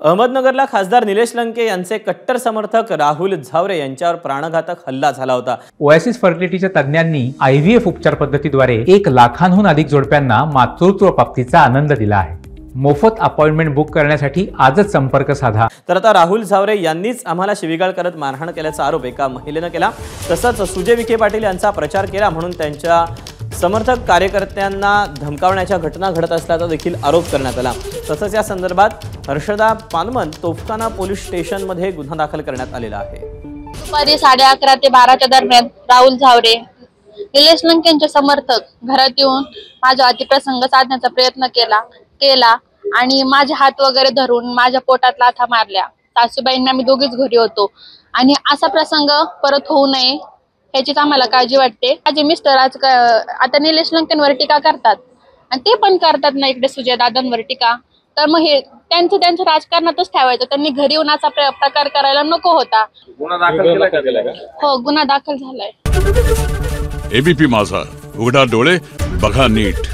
अहमदनगरला खासदार निलेश लंके यांचे कट्टर समर्थक राहुल झावरे यांच्यावर प्राणघातक हल्ला झाला होता। ओएसिस फर्टिलिटीच्या तज्ञांनी IVF उपचार पद्धतीद्वारे 1 लाखांहून अधिक जोडप्यांना मातृत्व प्राप्तीचा आनंद दिला आहे। मोफत अपॉइंटमेंट बुक करण्यासाठी आजच संपर्क साधा। तर आता राहुल झावरे यांनीच आम्हाला शिवीगाळ करत मारहाण केल्याचा आरोप एका महिलेने केला। तसंच सुजय विखे पाटील यांचा प्रचार केला म्हणून त्यांच्या समर्थक कार्यकर्त्यांना धमकावण्याच्या घटना घडत असल्याचा देखील आरोप करण्यात आला। तसंच या संदर्भात हर्षदा पानमन तोफखाना पोलीस स्टेशनमध्ये गुन्हा दाखल करण्यात आलेला आहे। दुपारी 11:30 ते 12च्या दरम्यान राहुल झावरे निलेश लंकेंचे समर्थक घरात येऊन माझ्या अतिप्रसंग साधण्याचा प्रयत्न केला आणि माझे हात वगैरे धरून माझ्या पोटात लाथा मारल्या। सासूबाईंना आम्ही दोघीच घरी होतो आणि असा प्रसंग परत होऊ नये याचीच आम्हाला काळजी वाटते। माझे मिस्टर आता निलेश लंकेंवर टीका करतात आणि ते पण करतात ना इकडे सुजय दादांवर टीका। तर मग हे त्यांचं राजकारणातच ठेवायचं, त्यांनी घरी येऊन असा प्रकार करायला नको होता। गुन्हा दाखल केला का? हो, गुन्हा दाखल झालाय। ABP माझा, उघडा डोळे बघा नीट।